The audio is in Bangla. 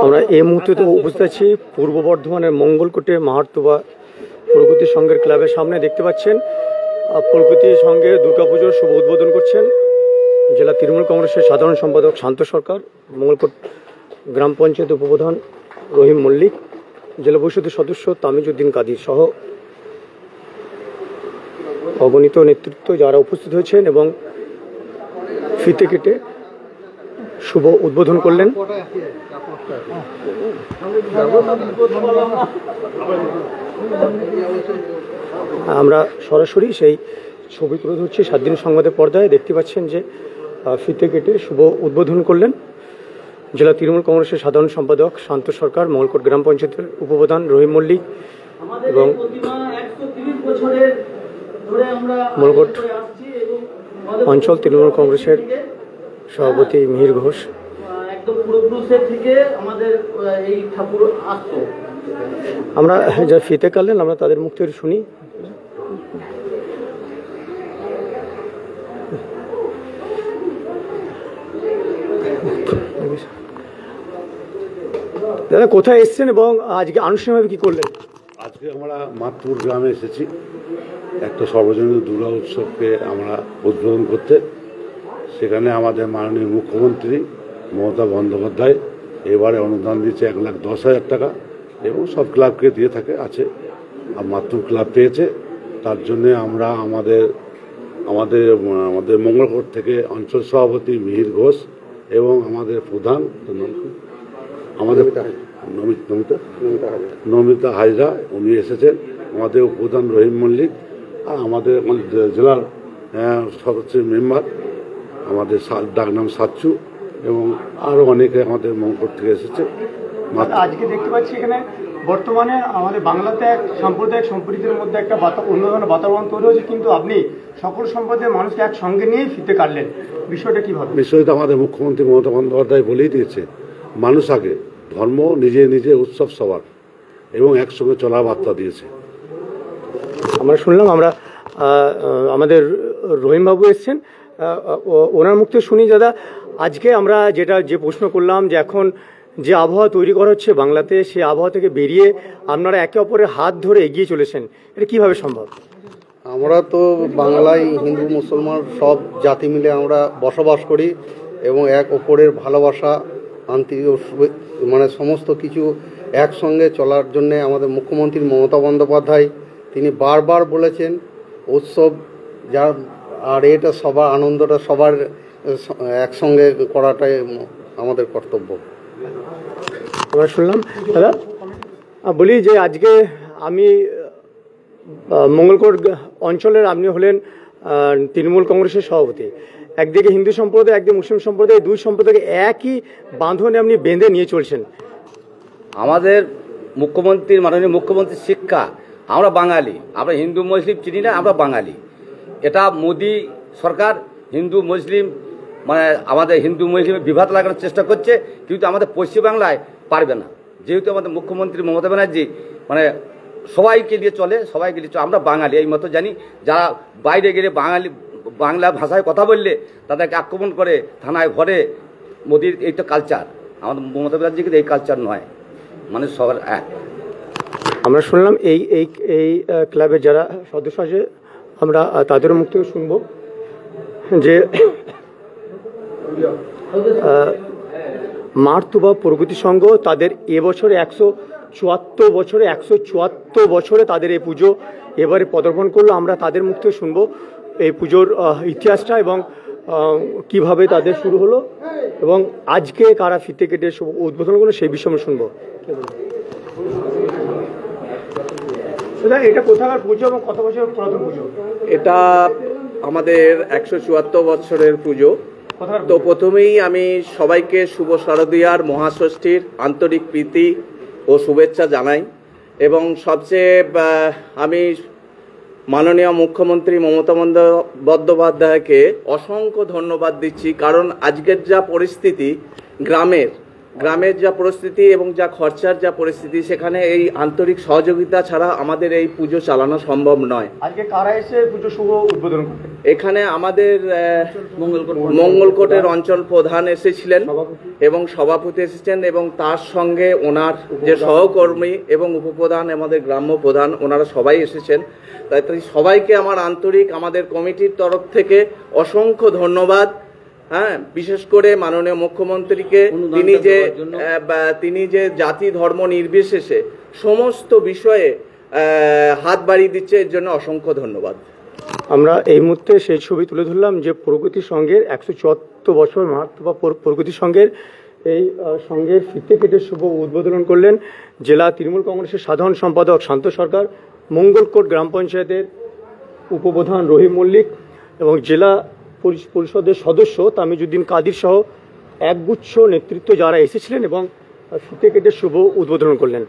আমরা এই মুহূর্তে তো উপস্থিত আছি পূর্ব বর্ধমানের মঙ্গলকোটে মাহার্তবা প্রগতি সংঘের ক্লাবের সামনে। দেখতে পাচ্ছেন প্রগতি সংঘে দুর্গাপুজোর শুভ উদ্বোধন করছেন জেলা তৃণমূল কংগ্রেসের সাধারণ সম্পাদক শান্ত সরকার, মঙ্গলকোট গ্রাম পঞ্চায়েত উপপ্রধান রহিম মল্লিক, জেলা পরিষদের সদস্য তামিজউদ্দিন কাদির সহ অগণিত নেতৃত্ব যারা উপস্থিত হয়েছেন এবং ফিতে কেটে শুভ উদ্বোধন করলেন। আমরা সরাসরি সেই ছবি তুলে ধরছি 7 দিন সংবাদের পর্দায়। দেখতে পাচ্ছেন যে ফিতে কেটে শুভ উদ্বোধন করলেন জেলা তৃণমূল কংগ্রেসের সাধারণ সম্পাদক শান্ত সরকার, মঙ্গলকোট গ্রাম পঞ্চায়েতের উপপ্রধান রহিম মল্লিক এবং মঙ্গলকোট অঞ্চল তৃণমূল কংগ্রেসের সভাপতি মিহির ঘোষ। আমরা যা ফিতে কাটলেন আমরা তাদের মুখ থেকে শুনি। দাদা কোথায় এসছেন এবং আজকে আনুষ্ঠানিকভাবে কি করলেন? আজকে আমরা মাতপুর গ্রামে এসেছি একটা সর্বজনীন দুর্গা উৎসবকে আমরা উদ্বোধন করতে। সেখানে আমাদের মাননীয় মুখ্যমন্ত্রী মমতা বন্দ্যোপাধ্যায় এবারে অনুদান দিচ্ছে 1,10,000 টাকা এবং সব ক্লাবকে দিয়ে থাকে আছে, আর মাতপুর ক্লাব পেয়েছে। তার জন্যে আমরা আমাদের মঙ্গলকোট থেকে অঞ্চল সভাপতি মিহির ঘোষ এবং আমাদের প্রধান আমাদের নমিতা হাজরা উনি এসেছেন, আমাদের প্রধান রহিম মল্লিক, আর আমাদের জেলার সদস্য মেম্বার আমাদের ডাকনাম সাচ্চু এবং আরও অনেকে আমাদের মঙ্গলকোট থেকে এসেছে। আজকে দেখতে পাচ্ছি এখানে বর্তমানে আমাদের বাংলাতে এক সাম্প্রদায়িক সম্প্রীতির মধ্যে একটা অন্য ধরনের বাতাবরণ তৈরি হয়েছে, কিন্তু আপনি সকল সম্প্রদায়ের মানুষকে একসঙ্গে নিয়েই ফিতে কাটলেন, বিষয়টা কিভাবে? বিষয়টা আমাদের মুখ্যমন্ত্রী মমতা বন্দ্যোপাধ্যায় বলেই দিয়েছে, মানুষ আগে, ধর্ম নিজে নিজে, উৎসব সবার, এবং একসঙ্গে চলার বার্তা দিয়েছে। আমরা শুনলাম, আমরা আমাদের রহিমবাবু এসছেন, ওনার মুখ থেকে শুনি। দাদা আজকে আমরা যে প্রশ্ন করলাম যে এখন যে আবহাওয়া তৈরি করা হচ্ছে বাংলাতে, সেই আবহাওয়া থেকে বেরিয়ে আপনারা একে অপরের হাত ধরে এগিয়ে চলেছেন, এটা কিভাবে সম্ভব? আমরা তো বাংলায় হিন্দু মুসলমান সব জাতি মিলে আমরা বসবাস করি এবং এক অপরের ভালোবাসা মানে সমস্ত কিছু একসঙ্গে চলার জন্যে আমাদের মুখ্যমন্ত্রী মমতা বন্দ্যোপাধ্যায় তিনি বারবার বলেছেন উৎসব যা, আর এটা সবার আনন্দটা সবার একসঙ্গে করাটাই আমাদের কর্তব্য। আমরা শুনলাম। দাদা বলি যে আজকে আমি মঙ্গলকোট অঞ্চলের, আপনি হলেন তৃণমূল কংগ্রেসের সভাপতি, একদিকে হিন্দু সম্প্রদায় একদিকে মুসলিম সম্প্রদায়, দুই সম্প্রদায়কে একই বাঁধনে আপনি বেঁধে নিয়ে চলছেন। আমাদের মুখ্যমন্ত্রীর, মাননীয় মুখ্যমন্ত্রীর শিক্ষা, আমরা বাঙালি, আমরা হিন্দু মুসলিম চিনি না, আমরা বাঙালি। এটা মোদি সরকার হিন্দু মুসলিম মানে আমাদের হিন্দু মুসলিমের বিভাদ লাগানোর চেষ্টা করছে, কিন্তু আমাদের পশ্চিমবাংলায় পারবে না, যেহেতু আমাদের মুখ্যমন্ত্রী মমতা ব্যানার্জি মানে সবাইকে দিয়ে চলে, আমরা বাঙালি এই মতো জানি। যারা বাইরে গেলে বাংলা ভাষায় কথা বললে তাদেরকে আক্রমণ করে থানায় ঘরে, মোদির এই তো কালচার, আমাদের মমতা ব্যানার্জিকে এই কালচার নয়, মানে সবার এক। আমরা শুনলাম এই এই এই ক্লাবের যারা সদস্য আছে আমরা তাদেরও মুখ থেকে শুনবো যে মাহার্তবা প্রগতি সংঘ তাদের এবছরে 174 বছরে তাদের এই পুজো এবারে পদার্পণ করলো। আমরা তাদের মুখ থেকে শুনবো এই পুজোর ইতিহাসটা এবং কিভাবে তাদের শুরু হলো এবং আজকে কারা ফিতে কেটে উদ্বোধন করলো সেই বিষয়ে আমরা শুনবো। এটা কোথাকার পুজো এবং কত বছর পুরাতন পুজো? এটা আমাদের 174 বছরের পুজো। তো প্রথমেই আমি সবাইকে শুভ শারদীয়ার মহাষষ্ঠীর আন্তরিক প্রীতি ও শুভেচ্ছা জানাই এবং সবচেয়ে আমি মাননীয় মুখ্যমন্ত্রী মমতা বন্দ্যোপাধ্যায়কে অসংখ্য ধন্যবাদ দিচ্ছি, কারণ আজকের যা পরিস্থিতি গ্রামের, গ্রামের যা পরিস্থিতি এবং যা খরচার যা পরিস্থিতি, সেখানে এই আন্তরিক সহযোগিতা ছাড়া আমাদের এই পুজো চালানো সম্ভব নয়। আজকে কারা এসে পুজো শুভ উদ্বোধন করবেন? এখানে আমাদের মঙ্গলকোটের অঞ্চল প্রধান এসেছিলেন এবং সভাপতি এসেছেন, এবং তার সঙ্গে ওনার যে সহকর্মী এবং উপপ্রধান, আমাদের গ্রাম্য প্রধান, ওনারা সবাই এসেছেন। তাই সবাইকে আমার আন্তরিক, আমাদের কমিটির তরফ থেকে অসংখ্য ধন্যবাদ। হ্যাঁ, বিশেষ করে মাননীয় মুখ্যমন্ত্রীকে, তিনি যে জাতি ধর্ম নির্বিশেষে সমস্ত বিষয়ে হাত বাড়িয়ে দিচ্ছে, এর জন্য অসংখ্য ধন্যবাদ। আমরা এই মুহূর্তে সেই ছবি তুলে ধরলাম যে প্রগতি সংঘের 174 বছর মাহাত্ম্য প্রগতি সংঘের এই সংঘের ফিতে কেটে শুভ উদ্বোধন করলেন জেলা তৃণমূল কংগ্রেসের সাধারণ সম্পাদক শান্ত সরকার, মঙ্গলকোট গ্রাম পঞ্চায়েতের উপপ্রধান রহিম মল্লিক এবং জেলা পরিষদের সদস্য তামিজউদ্দিন কাদির সহ একগুচ্ছ নেতৃত্ব যারা এসেছিলেন এবং ফিতে কেটে শুভ উদ্বোধন করলেন।